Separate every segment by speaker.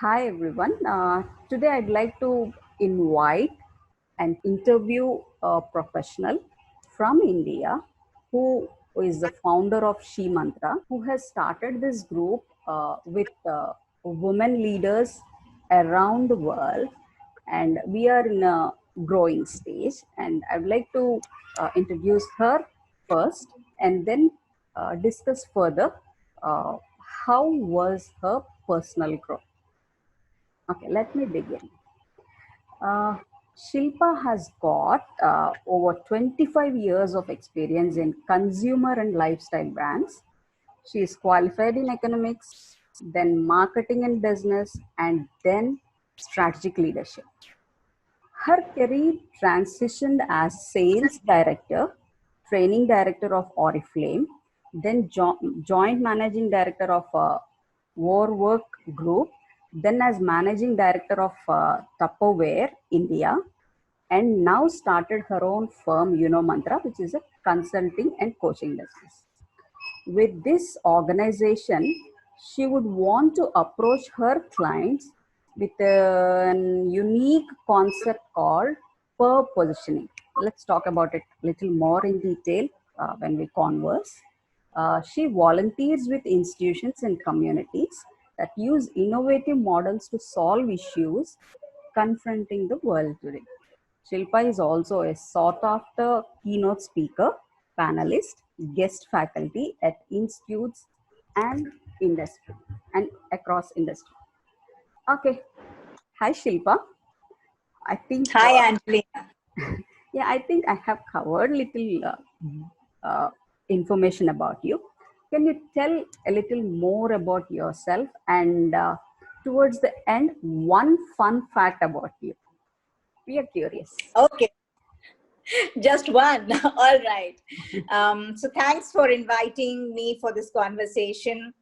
Speaker 1: Hi everyone. Today I'd like to invite and interview a professional from India who is the founder of She Mantra, who has started this group with women leaders around the world. And we are in a growing stage. And I'd like to introduce her first and then discuss further uh, how was her personal growth. Okay, let me begin. Uh, Shilpa has got over 25 years of experience in consumer and lifestyle brands. She is qualified in economics, then marketing and business, and then strategic leadership. Her career transitioned as sales director, training director of Oriflame, then joint managing director of Warwork Group, then as managing director of Tupperware India, and now started her own firm, Mantra, which is a consulting and coaching business. With this organization, she would want to approach her clients with a unique concept called per positioning. Let's talk about it a little more in detail when we converse. She volunteers with institutions and communities that use innovative models to solve issues confronting the world today. Shilpa is also a sought after keynote speaker, panelist, guest faculty at institutes and industry and across industry. Okay. Hi Shilpa. I think
Speaker 2: Hi, Angelina.
Speaker 1: yeah, I think I have covered little uh, information about you. Can you tell a little more about yourself and towards the end, one fun fact about you? We are curious.
Speaker 2: Okay, just one. All right. So thanks for inviting me for this conversation.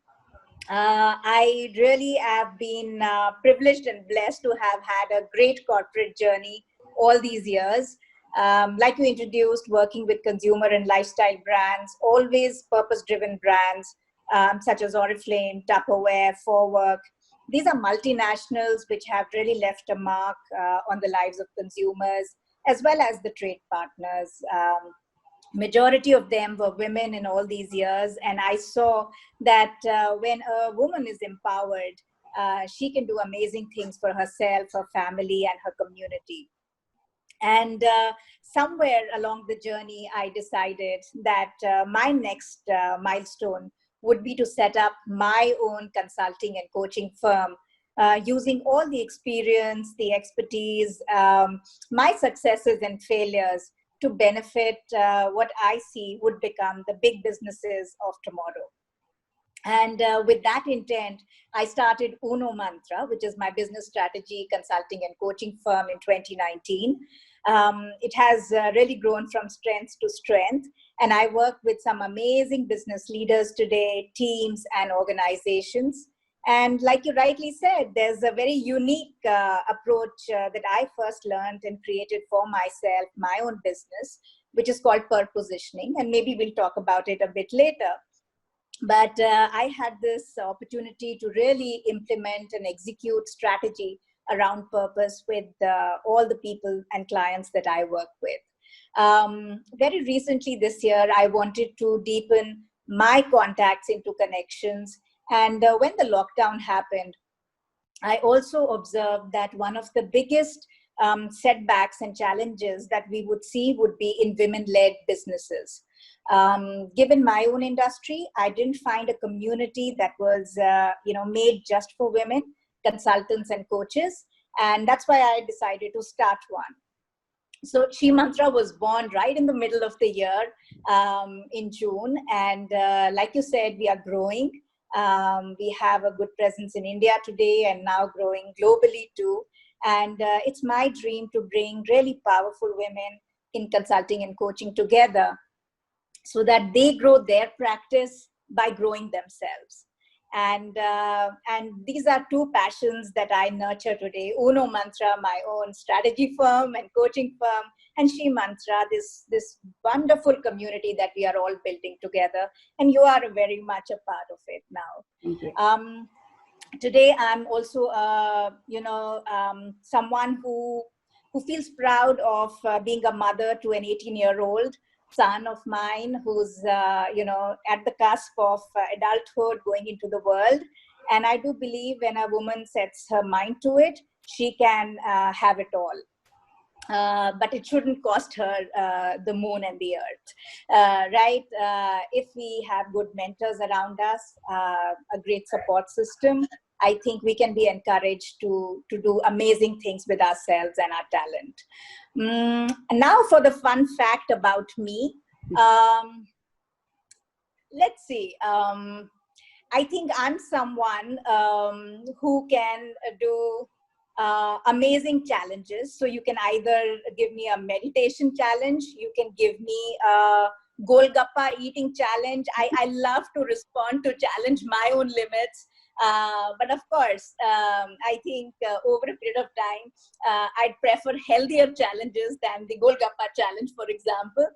Speaker 2: I really have been privileged and blessed to have had a great corporate journey all these years. Like you introduced, working with consumer and lifestyle brands, always purpose-driven brands such as Oriflame, Tupperware, Forwork. These are multinationals which have really left a mark on the lives of consumers as well as the trade partners. Majority of them were women in all these years, and I saw that when a woman is empowered, she can do amazing things for herself, her family, and her community. And somewhere along the journey, I decided that my next milestone would be to set up my own consulting and coaching firm, using all the experience, the expertise, my successes and failures to benefit what I see would become the big businesses of tomorrow. And with that intent, I started Uno Mantra, which is my business strategy, consulting, and coaching firm in 2019. It has really grown from strength to strength. And I work with some amazing business leaders today, teams, and organizations. And like you rightly said, there's a very unique approach that I first learned and created for myself, my own business, which is called per positioning. And maybe we'll talk about it a bit later. But I had this opportunity to really implement and execute strategy around purpose with all the people and clients that I work with. Very recently this year, I wanted to deepen my contacts into connections. And when the lockdown happened, I also observed that one of the biggest setbacks and challenges that we would see would be in women-led businesses. Given my own industry, I didn't find a community that was, made just for women, consultants and coaches, and that's why I decided to start one. So She Mantra was born right in the middle of the year in June, and like you said, we are growing. We have a good presence in India today and now growing globally too. And it's my dream to bring really powerful women in consulting and coaching together so that they grow their practice by growing themselves. And these are two passions that I nurture today. Uno Mantra, my own strategy firm and coaching firm, and She Mantra, this wonderful community that we are all building together. And you are very much a part of it now.
Speaker 1: Thank you.
Speaker 2: today I'm also someone who feels proud of being a mother to an 18-year-old son of mine who's at the cusp of adulthood, going into the world. And I do believe when a woman sets her mind to it, she can have it all. But it shouldn't cost her the moon and the earth, right? If we have good mentors around us, a great support system, I think we can be encouraged to do amazing things with ourselves and our talent. And now for the fun fact about me. Let's see. I think I'm someone who can do amazing challenges. So you can either give me a meditation challenge, you can give me a Golgappa eating challenge. I love to respond to challenge my own limits. But of course, I think over a period of time, I'd prefer healthier challenges than the Golgappa challenge, for example.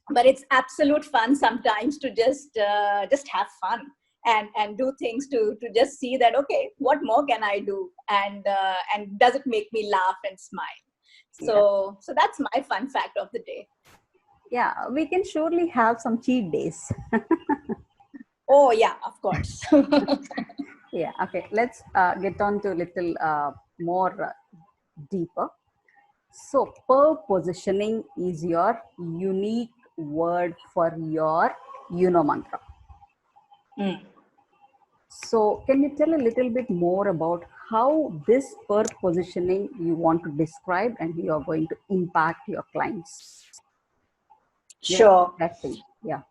Speaker 2: But it's absolute fun sometimes to just have fun and do things to just see that, okay, what more can I do, and does it make me laugh and smile? So that's my fun fact of the day.
Speaker 1: Yeah, we can surely have some cheat days.
Speaker 2: Oh yeah, of course.
Speaker 1: Yeah, okay, let's get on to a little more deeper. So positioning is your unique word for your mantra. So can you tell a little bit more about how this positioning you want to describe and you are going to impact your clients?
Speaker 2: Sure.
Speaker 1: That thing. Yeah.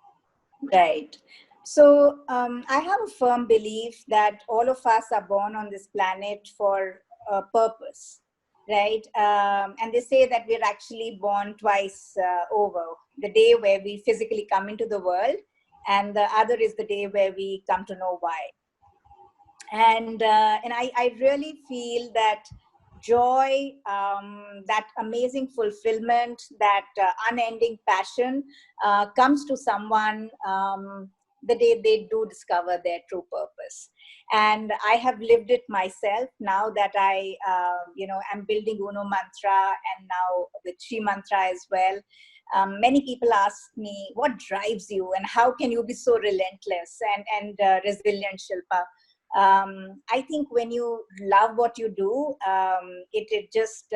Speaker 2: Right. So I have a firm belief that all of us are born on this planet for a purpose, right? And they say that we're actually born twice over. The day where we physically come into the world, and the other is the day where we come to know why. And I really feel that joy, that amazing fulfillment, that unending passion comes to someone the day they do discover their true purpose. And I have lived it myself now that I am building Uno Mantra, and now with She Mantra as well. Many people ask me, what drives you and how can you be so relentless and resilient, Shilpa? I think when you love what you do, it just,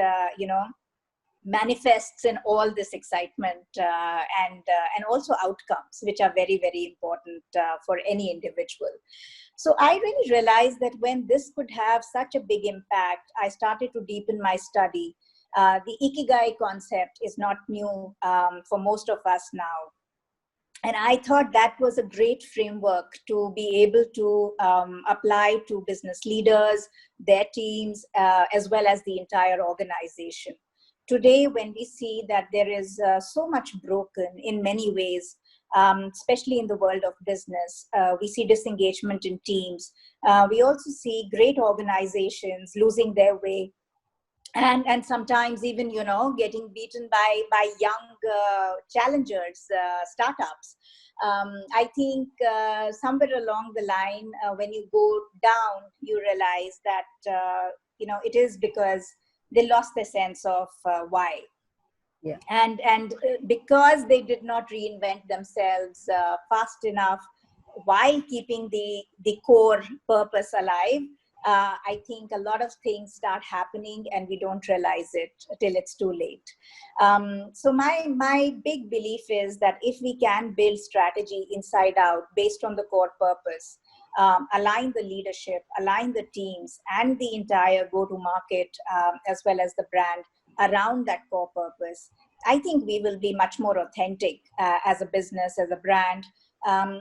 Speaker 2: manifests in all this excitement and also outcomes, which are very, very important for any individual. So I really realized that when this could have such a big impact, I started to deepen my study. The Ikigai concept is not new for most of us now. And I thought that was a great framework to be able to apply to business leaders, their teams, as well as the entire organization. Today, when we see that there is so much broken in many ways, especially in the world of business, we see disengagement in teams. We also see great organizations losing their way, and sometimes even getting beaten by young challengers, startups. I think somewhere along the line, when you go down, you realize that it is because they lost their sense of why.
Speaker 1: Yeah.
Speaker 2: And because they did not reinvent themselves fast enough while keeping the core purpose alive, I think a lot of things start happening and we don't realize it till it's too late. So my big belief is that if we can build strategy inside out based on the core purpose, align the leadership, align the teams and the entire go-to-market as well as the brand around that core purpose, I think we will be much more authentic as a business, as a brand,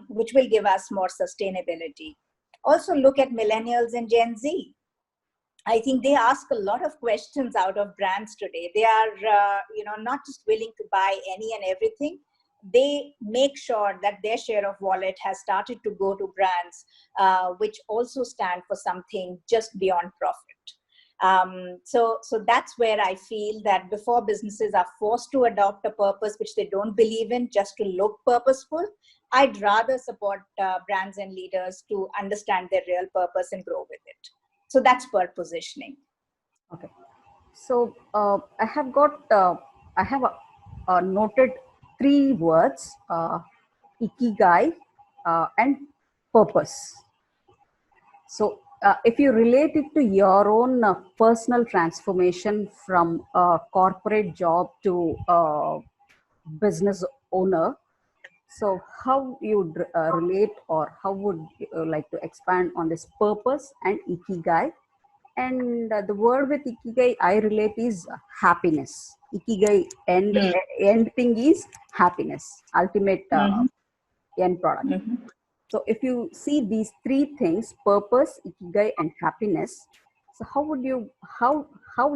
Speaker 2: which will give us more sustainability. Also look at millennials and Gen Z. I think they ask a lot of questions out of brands today. They are, not just willing to buy any and everything. They make sure that their share of wallet has started to go to brands which also stand for something just beyond profit. So that's where I feel that before businesses are forced to adopt a purpose which they don't believe in just to look purposeful, I'd rather support brands and leaders to understand their real purpose and grow with it. So that's purpose positioning.
Speaker 1: Okay. So I have noted three words: ikigai and purpose. So, if you relate it to your own personal transformation from a corporate job to a business owner, so how you relate, or how would you like to expand on this purpose and ikigai? And the word with ikigai I relate is happiness. Ikigai end thing is happiness, ultimate
Speaker 2: Mm-hmm.
Speaker 1: end product.
Speaker 2: Mm-hmm.
Speaker 1: So if you see these three things, purpose, ikigai, and happiness, so how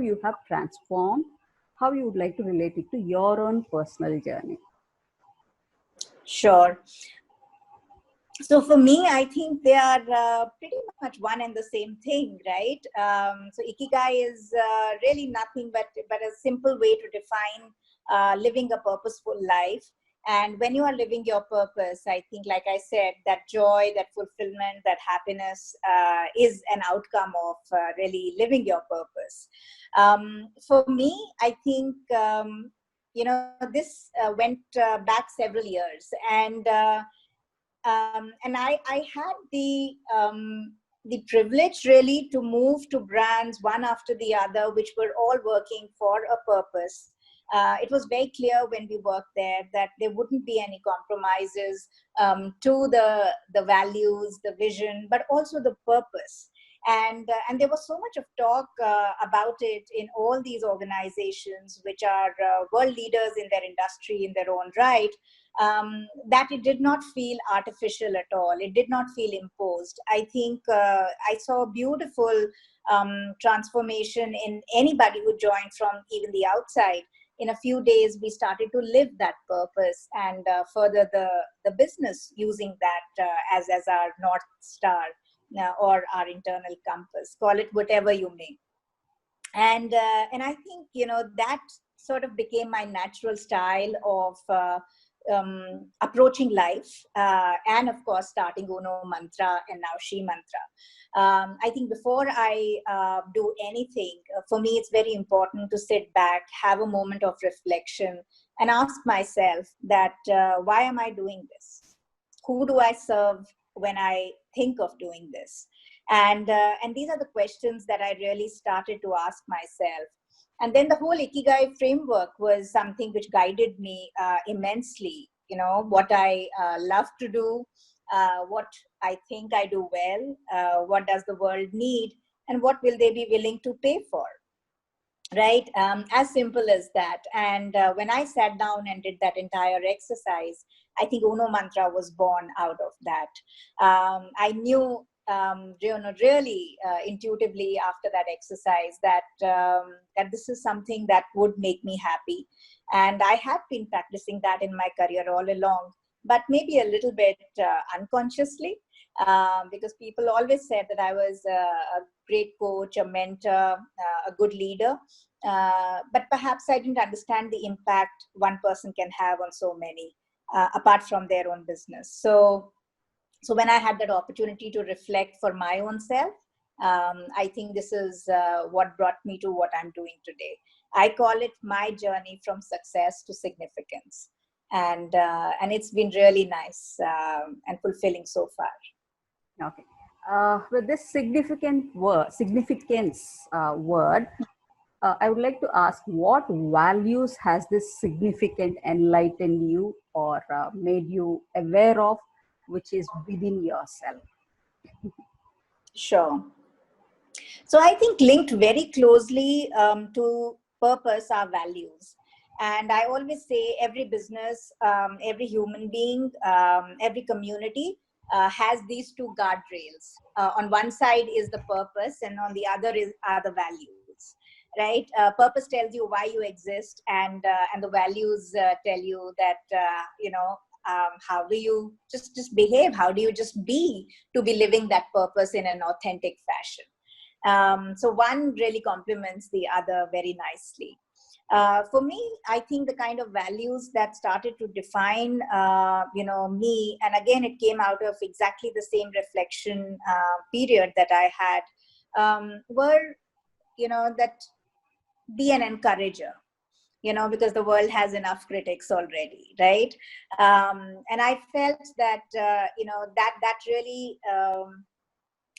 Speaker 1: you have transformed, how you would like to relate it to your own personal journey?
Speaker 2: Sure. So for me, I think they are pretty much one and the same thing, right? So ikigai is really nothing but a simple way to define living a purposeful life. And when you are living your purpose, I think, like I said, that joy, that fulfillment, that happiness is an outcome of really living your purpose. For me, I think, this went back several years. And I had the privilege really to move to brands one after the other, which were all working for a purpose. It was very clear when we worked there that there wouldn't be any compromises to the values, the vision, but also the purpose. And there was so much of talk about it in all these organizations, which are world leaders in their industry in their own right, that it did not feel artificial at all. It did not feel imposed. I think I saw a beautiful transformation in anybody who joined from even the outside. In a few days, we started to live that purpose and further the business using that as our North Star or our internal compass. Call it whatever you may. And I think that sort of became my natural style of approaching life, and of course starting Uno Mantra and now She Mantra. I think before I do anything, for me it's very important to sit back, have a moment of reflection, and ask myself that why am I doing this? Who do I serve when I think of doing this? And these are the questions that I really started to ask myself. And then the whole Ikigai framework was something which guided me immensely. What I love to do, what I think I do well, what does the world need, and what will they be willing to pay for? Right? As simple as that. And when I sat down and did that entire exercise, I think Uno Mantra was born out of that. I knew really intuitively after that exercise that this is something that would make me happy. And I had been practicing that in my career all along, but maybe a little bit unconsciously, because people always said that I was a great coach, a mentor, a good leader. But perhaps I didn't understand the impact one person can have on so many, apart from their own business. So when I had that opportunity to reflect for my own self, I think this is what brought me to what I'm doing today. I call it my journey from success to significance. And it's been really nice and fulfilling so far.
Speaker 1: Okay. With this significance word, I would like to ask, what values has this significant enlightened you, or made you aware of, which is within yourself?
Speaker 2: Sure. So I think linked very closely to purpose are values. And I always say every business, every human being, every community has these two guardrails. On one side is the purpose, and on the other are the values. Right? Purpose tells you why you exist, and the values tell you that how do you just behave? How do you just be to be living that purpose in an authentic fashion? So one really complements the other very nicely. For me, I think the kind of values that started to define, me, and again, it came out of exactly the same reflection period that I had, were, that be an encourager, because the world has enough critics already, right? And I felt that, that really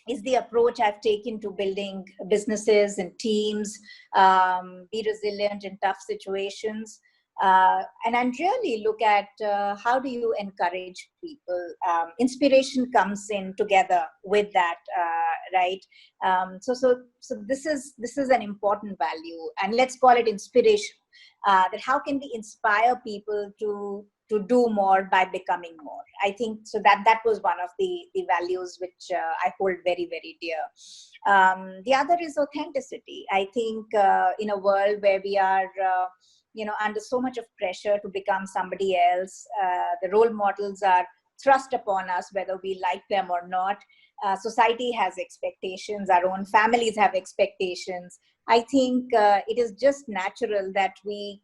Speaker 2: is the approach I've taken to building businesses and teams, be resilient in tough situations. And really look at how do you encourage people. Inspiration comes in together with that, right? So this is an important value, and let's call it inspiration. That how can we inspire people to do more by becoming more. I think so that was one of the values which I hold very, very dear. The other is authenticity. I think in a world where we are under so much of pressure to become somebody else, the role models are thrust upon us whether we like them or not. Society has expectations, our own families have expectations. I think it is just natural that we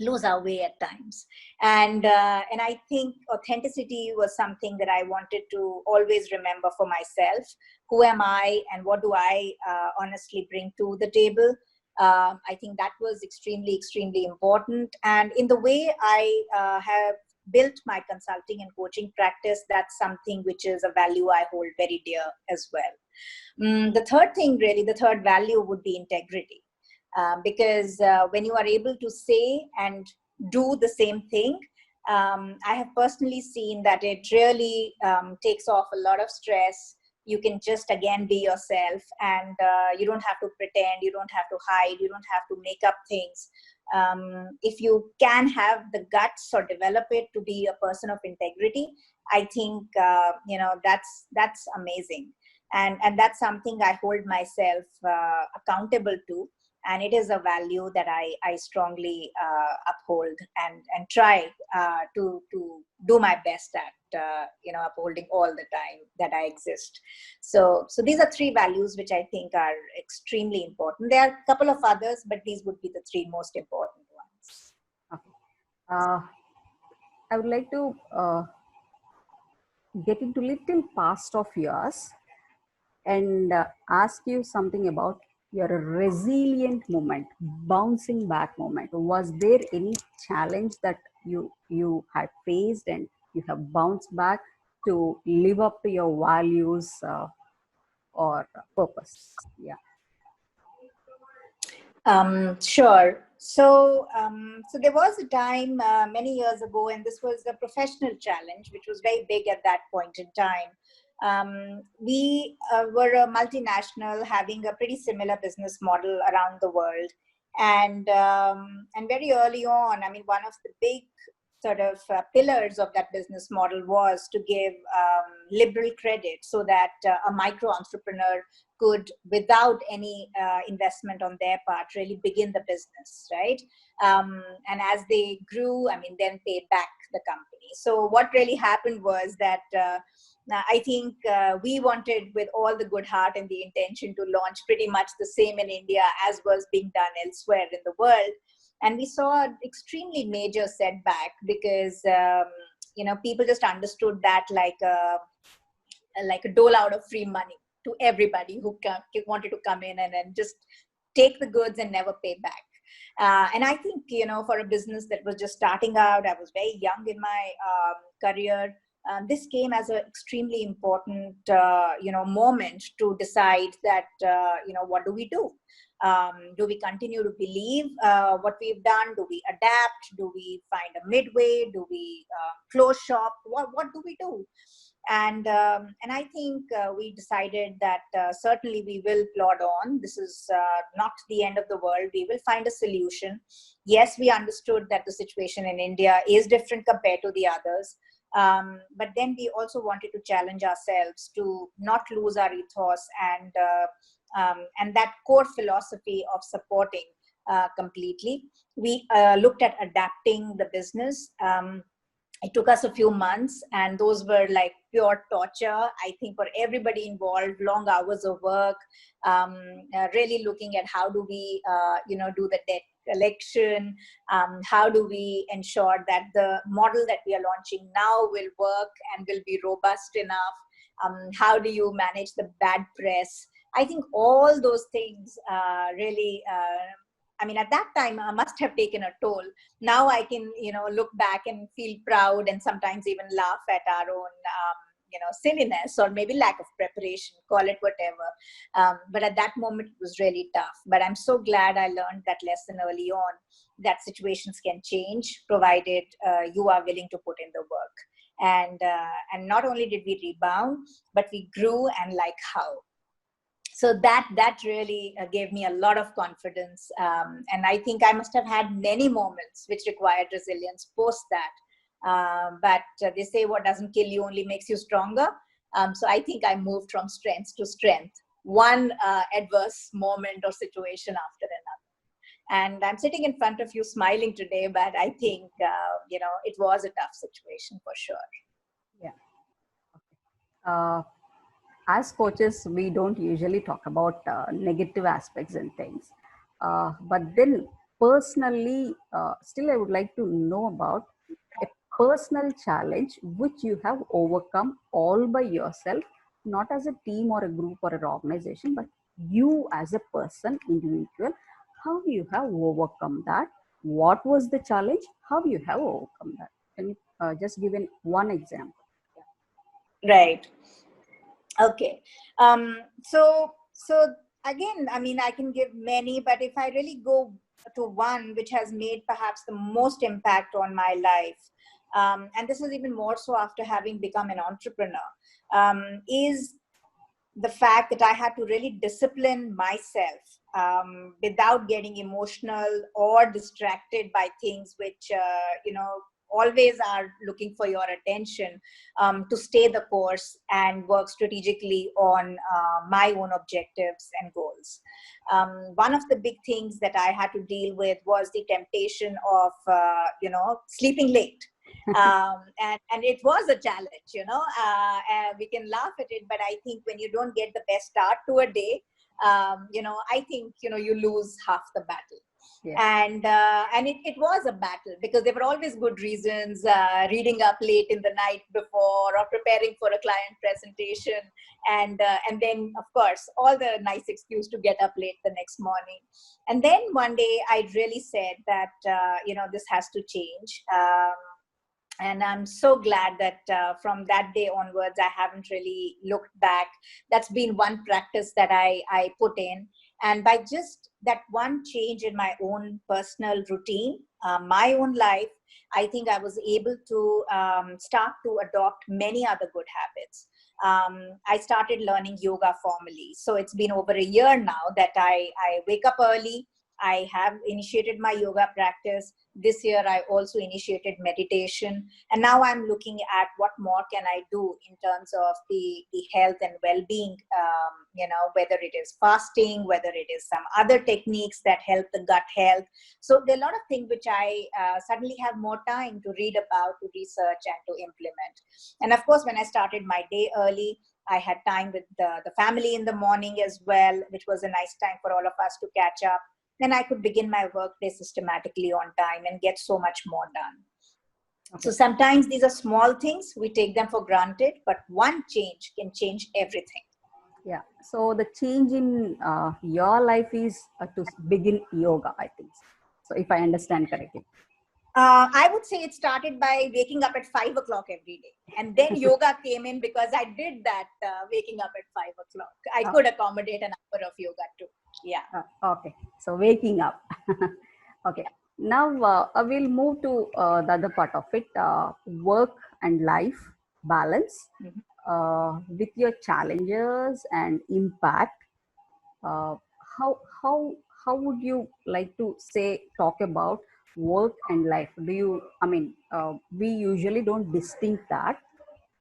Speaker 2: lose our way at times, and I think authenticity was something that I wanted to always remember for myself. Who am I, and what do I honestly bring to the table? I think that was extremely, extremely important, and in the way I have built my consulting and coaching practice, that's something which is a value I hold very dear as well. The third thing, really, the third value would be integrity. Because when you are able to say and do the same thing, I have personally seen that it really takes off a lot of stress. You can just again be yourself, and you don't have to pretend, you don't have to hide, you don't have to make up things. If you can have the guts or develop it to be a person of integrity, I think that's amazing, and that's something I hold myself accountable to, and it is a value that I strongly uphold and try to do my best at upholding all the time that I exist. So these are three values which I think are extremely important. There are a couple of others, but these would be the three most important ones.
Speaker 1: Okay. I would like to get into little past of yours and ask you something about your resilient moment, bouncing back moment. Was there any challenge that you had faced and you have bounced back to live up to your values or purpose? Yeah.
Speaker 2: Sure. So there was a time many years ago, and this was a professional challenge, which was very big at that point in time. We were a multinational having a pretty similar business model around the world. And very early on, I mean, one of the big sort of pillars of that business model was to give liberal credit so that a micro entrepreneur could, without any investment on their part, really begin the business, right? And as they grew, I mean, then paid back the company. So what really happened was that I think we wanted, with all the good heart and the intention, to launch pretty much the same in India as was being done elsewhere in the world. And we saw an extremely major setback because, people just understood that like a dole out of free money to everybody who wanted to come in and then just take the goods and never pay back. And I think, for a business that was just starting out, I was very young in my career. This came as an extremely important, moment to decide that, what do we do? Do we continue to believe what we've done? Do we adapt? Do we find a midway? Do we close shop? What do we do? And I think we decided that certainly we will plod on. This is not the end of the world. We will find a solution. Yes, we understood that the situation in India is different compared to the others. But then we also wanted to challenge ourselves to not lose our ethos and that core philosophy of supporting completely. We looked at adapting the business. It took us a few months, and those were like pure torture, I think, for everybody involved. Long hours of work, really looking at how do we, do the debt collection? How do we ensure that the model that we are launching now will work and will be robust enough? How do you manage the bad press? I think all those things really, I mean, at that time, I must have taken a toll. Now I can, look back and feel proud and sometimes even laugh at our own, silliness or maybe lack of preparation, call it whatever. But at that moment, it was really tough. But I'm so glad I learned that lesson early on, that situations can change provided you are willing to put in the work. And not only did we rebound, but we grew, and like how. So that really gave me a lot of confidence, and I think I must have had many moments which required resilience post that. But they say what doesn't kill you only makes you stronger. So I think I moved from strength to strength, one adverse moment or situation after another. And I'm sitting in front of you smiling today, but I think it was a tough situation for sure.
Speaker 1: Yeah. As coaches, we don't usually talk about negative aspects and things. But then personally, still I would like to know about a personal challenge which you have overcome all by yourself, not as a team or a group or an organization, but you as a person, individual, how you have overcome that. What was the challenge? How you have overcome that? Can you just give one example?
Speaker 2: Right. Okay. So again, I mean, I can give many, but if I really go to one which has made perhaps the most impact on my life, and this is even more so after having become an entrepreneur, is the fact that I had to really discipline myself without getting emotional or distracted by things which, always are looking for your attention, to stay the course and work strategically on my own objectives and goals. One of the big things that I had to deal with was the temptation of, sleeping late. And it was a challenge, we can laugh at it, but I think when you don't get the best start to a day, I think, you lose half the battle. Yeah. And it was a battle because there were always good reasons, reading up late in the night before or preparing for a client presentation. And then, of course, all the nice excuse to get up late the next morning. And then one day I really said that, this has to change. And I'm so glad that from that day onwards, I haven't really looked back. That's been one practice that I put in. And by just that one change in my own personal routine, my own life, I think I was able to start to adopt many other good habits. I started learning yoga formally. So it's been over a year now that I wake up early. I have initiated my yoga practice. This year, I also initiated meditation. And now I'm looking at what more can I do in terms of the health and well-being, whether it is fasting, whether it is some other techniques that help the gut health. So there are a lot of things which I suddenly have more time to read about, to research, and to implement. And of course, when I started my day early, I had time with the family in the morning as well, which was a nice time for all of us to catch up. Then I could begin my workday systematically on time and get so much more done. Okay. So sometimes these are small things, we take them for granted, but one change can change everything.
Speaker 1: Yeah. So the change in your life is to begin yoga, I think. So if I understand correctly.
Speaker 2: I would say it started by waking up at 5 o'clock every day. And then yoga came in because I did that waking up at 5 o'clock. I could accommodate an hour of yoga too. Yeah.
Speaker 1: Okay. So waking up. Okay. Now we'll move to the other part of it, work and life balance. With your challenges and impact, uh, how would you like to talk about work and life? We usually don't distinct that,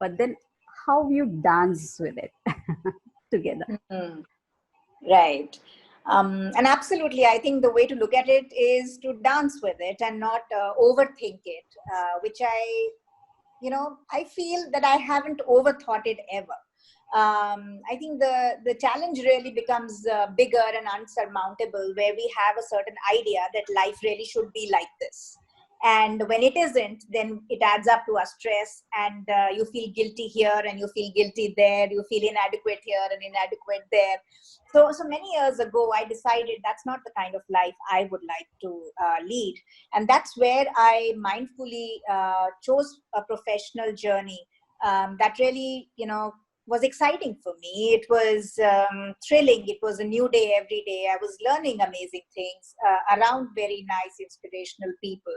Speaker 1: but then how you dance with it together?
Speaker 2: Mm-hmm. Right. And absolutely, I think the way to look at it is to dance with it and not overthink it, which I feel that I haven't overthought it ever. I think the challenge really becomes bigger and unsurmountable, where we have a certain idea that life really should be like this. And when it isn't, then it adds up to a stress, and you feel guilty here and you feel guilty there. You feel inadequate here and inadequate there. So many years ago, I decided that's not the kind of life I would like to lead. And that's where I mindfully chose a professional journey that really, was exciting for me. It was thrilling. It was a new day every day. I was learning amazing things around very nice, inspirational people.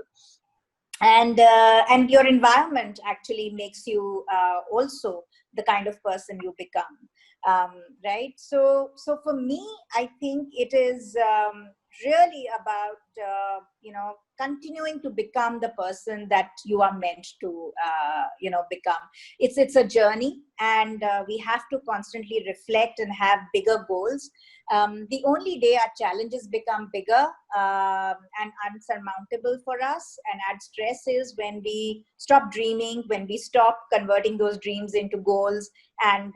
Speaker 2: And your environment actually makes you also the kind of person you become, right? So for me, I think it is really about continuing to become the person that you are meant to become. It's a journey, and we have to constantly reflect and have bigger goals. The only day our challenges become bigger and unsurmountable for us and add stress is when we stop dreaming, when we stop converting those dreams into goals, and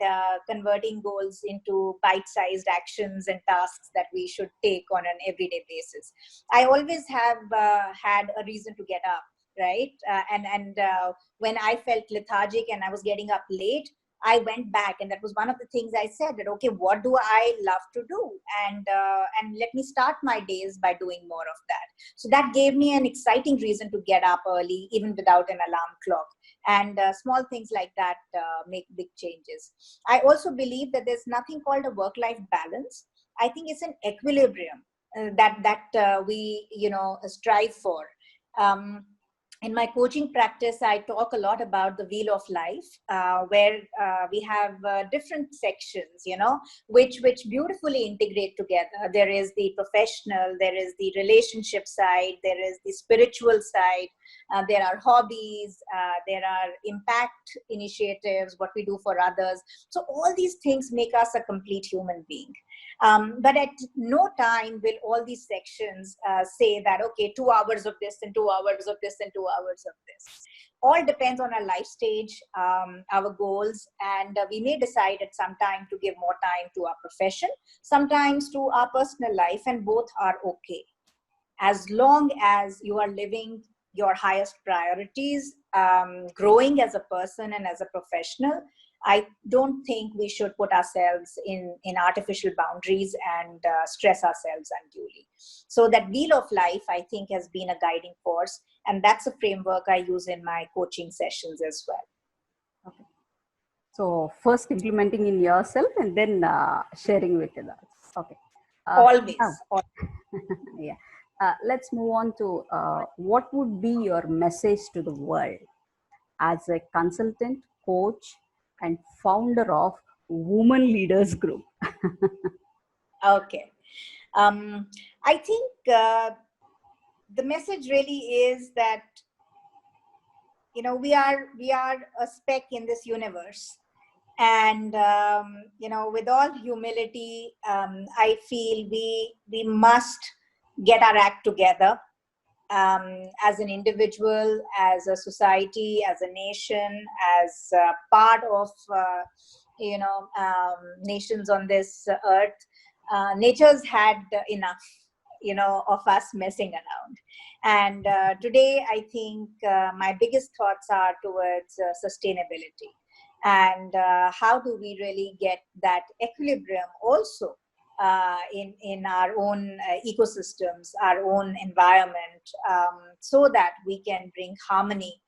Speaker 2: converting goals into bite-sized actions and tasks that we should take on an everyday basis. I always have had a reason to get up, right? And when I felt lethargic and I was getting up late, I went back, and that was one of the things I said, that okay, what do I love to do, and let me start my days by doing more of that. So that gave me an exciting reason to get up early, even without an alarm clock. And small things like that make big changes. I also believe that there's nothing called a work-life balance. I think it's an equilibrium that we strive for. Um, in my coaching practice, I talk a lot about the wheel of life, where we have different sections, which beautifully integrate together. There is the professional, there is the relationship side, there is the spiritual side, there are hobbies, there are impact initiatives, what we do for others. So all these things make us a complete human being. But at no time will all these sections say that, okay, 2 hours of this and 2 hours of this and 2 hours of this. All depends on our life stage, our goals, and we may decide at some time to give more time to our profession, sometimes to our personal life, and both are okay. As long as you are living your highest priorities, growing as a person and as a professional, I don't think we should put ourselves in artificial boundaries and stress ourselves unduly. So that wheel of life, I think, has been a guiding force. And that's a framework I use in my coaching sessions as well.
Speaker 1: Okay. So first implementing in yourself and then sharing with others. Okay.
Speaker 2: Always.
Speaker 1: Yeah. Let's move on to what would be your message to the world as a consultant, coach, and founder of Women Leaders Group?
Speaker 2: Okay. I think the message really is that we are a speck in this universe, and with all humility, I feel we must get our act together, as an individual, as a society, as a nation, as part of nations on this earth. Nature's had enough of us messing around. And today, I think my biggest thoughts are towards sustainability. And how do we really get that equilibrium also in our own ecosystems, our own environment, so that we can bring harmony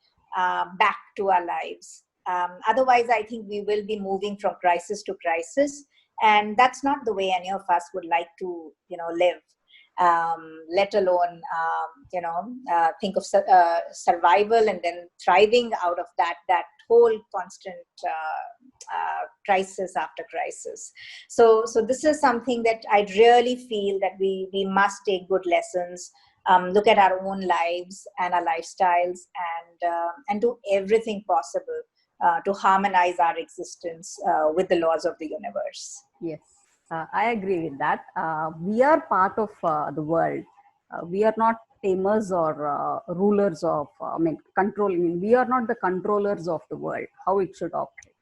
Speaker 2: back to our lives. Otherwise, I think we will be moving from crisis to crisis, and that's not the way any of us would like to, live. Let alone, think of survival and then thriving out of that whole constant crisis after crisis. So this is something that I really feel that we must take good lessons, look at our own lives and our lifestyles, and do everything possible to harmonize our existence with the laws of the universe.
Speaker 1: Yes, I agree with that. We are part of the world. We are not tamers or rulers of, controlling. We are not the controllers of the world, how it should operate.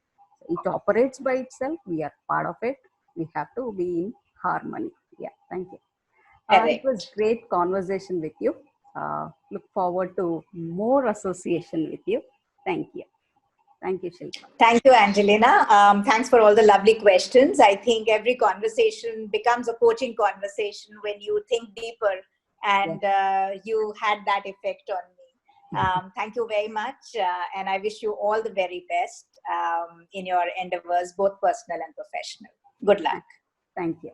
Speaker 1: it operates by itself. We are part of it. We have to be in harmony. Yeah, thank you. It was
Speaker 2: Correct.
Speaker 1: great conversation with you. Look forward to more association with you. Thank you. Thank you, Shilpa.
Speaker 2: Thank you, Angelina. Thanks for all the lovely questions. I think every conversation becomes a coaching conversation when you think deeper,
Speaker 1: Yes.
Speaker 2: and you had that effect on me. Thank you very much. And I wish you all the very best in your endeavors, both personal and professional. Good luck.
Speaker 1: Thank you.